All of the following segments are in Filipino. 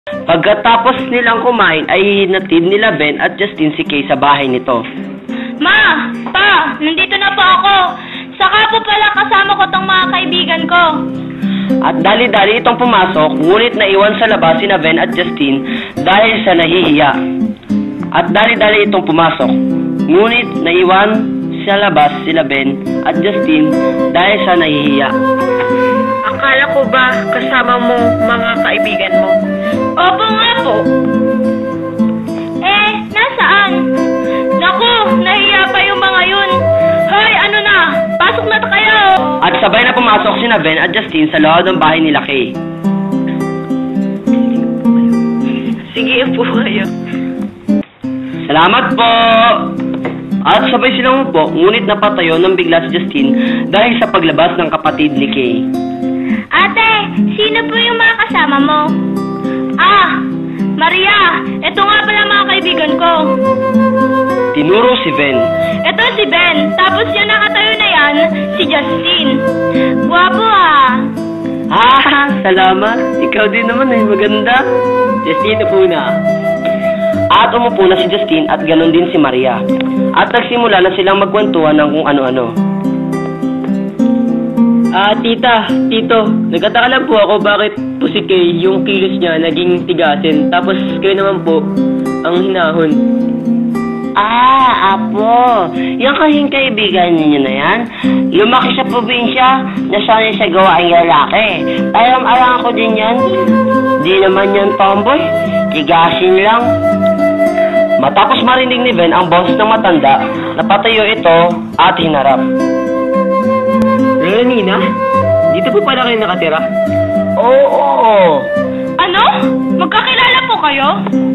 Pagkatapos nilang kumain ay hinatid nila Ben at Justin si Kay sa bahay nito. Ma! Pa! Nandito na po ako! Saka po pala kasama ko tong mga kaibigan ko. At dali-dali itong pumasok, ngunit naiwan sa labas sina Ben at Justin dahil sa nahihiya. At dali-dali itong pumasok, ngunit naiwan sa labas sila Ben at Justin dahil sa nahihiya. Akala ko ba kasama mo mga kaibigan mo? Opo nga po. Eh, nasaan? Naku, nahiya pa yung mga yun. Hoy, ano na? Pasok na kayo! At sabay na pumasok sina Ben at Justin sa loob ng bahay nila Kay. Sige po kayo. Salamat po! At sabay silang upo, ngunit napatayo ng bigla si Justin dahil sa paglabas ng kapatid ni Kay. Ate, sino po yung mga kasama mo? Ah, Maria, ito nga pala mga kaibigan ko. Tinuro si Ben. Ito si Ben, tapos yung nakatayo na yan, si Justin. Guwapo ah. Ah, salamat. Ikaw din naman ay maganda. Justin, upo na. At umupo na si Justin at ganon din si Maria. At nagsimula na silang magkwentuhan ng kung ano-ano. Tita, tito, nagtataka lang po ako bakit po si Kay yung kilos niya naging tigasin, tapos kayo naman po ang hinahon. Apo, yung kasing kaibigan ninyo na yan, lumaki sa probinsya, nasanay sa gawaing lalaki. Alam ko din yan. Di naman yan tomboy, tigasin lang. Matapos marinig ni Ben ang boses ng matanda, napatayo ito at hinarap. Nina, dito po pala kayo nakatira? Oo. Ano? Magkakilala po kayo?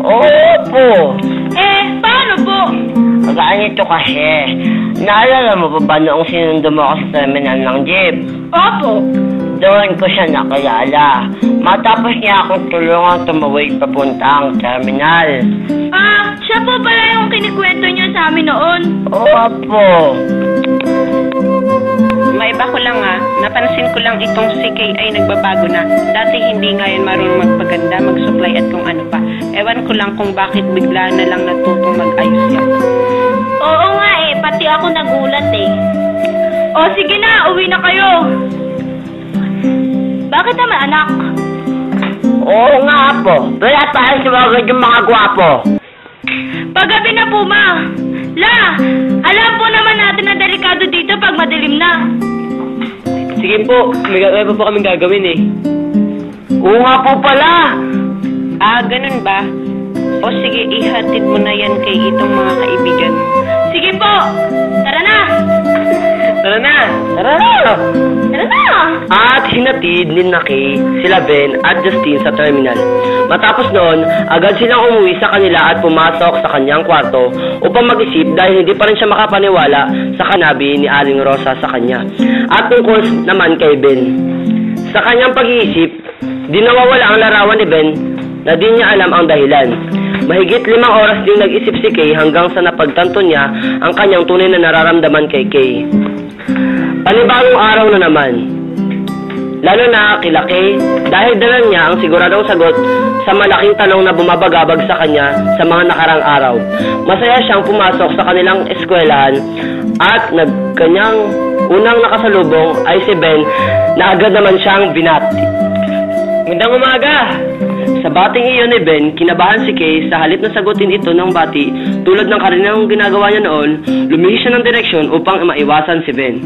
Opo. Eh, paano po? Ganito kasi, naalala mo ba noong sinundo mo ako sa terminal ng jeep? Opo. Doon ko siya nakilala. Matapos niya akong tulungan tumawid papunta ang terminal. Ah, siya po pala yung kinikwento niyo sa amin noon? Opo. Maiba ko lang napansin ko lang itong si Kay ay nagbabago na. Dati hindi nga yan marunong magpaganda, mag-supply at kung ano pa. Ewan ko lang kung bakit bigla na lang natutong mag-ayos yan. Oo nga pati ako nagulat O sige na, uwi na kayo. Bakit naman anak? Oo nga po. Wala tayo sumagad yung mga gwapo. Paggabi na po ma. Alam po naman natin na delikado dito pag madilim na. Sige po, may pa po kaming gagawin Oo nga po pala. Ganun ba? O sige, ihatid mo na yan kay itong mga kaibigan. Sige po, tara na. Tara na. At hinatid ni Kay sila Ben at Justin sa terminal. Matapos noon, agad silang umuwi sa kanila at pumasok sa kanyang kwarto upang mag-isip dahil hindi pa rin siya makapaniwala sa kanabi ni Aling Rosa sa kanya. At tungkol naman kay Ben. Sa kanyang pag-iisip, di nawawala ang larawan ni Ben na di niya alam ang dahilan. Mahigit 5 oras din nag-isip si Kay hanggang sa napagtanto niya ang kanyang tunay na nararamdaman kay Kay. Panibagong araw na naman. Lalo na kila Kay dahil dala niya ang siguradong sagot sa malaking tanong na bumabagabag sa kanya sa mga nakarang araw. Masaya siyang pumasok sa kanilang eskwelahan at kanyang unang nakasalubong ay si Ben na agad naman siyang binati. Magandang umaga! Sa bating iyon ni Ben, kinabahan si Kay sa halip na sagutin ito ng bati tulad ng karinang ginagawa niya noon, lumihis siya ng direksyon upang maiwasan si Ben.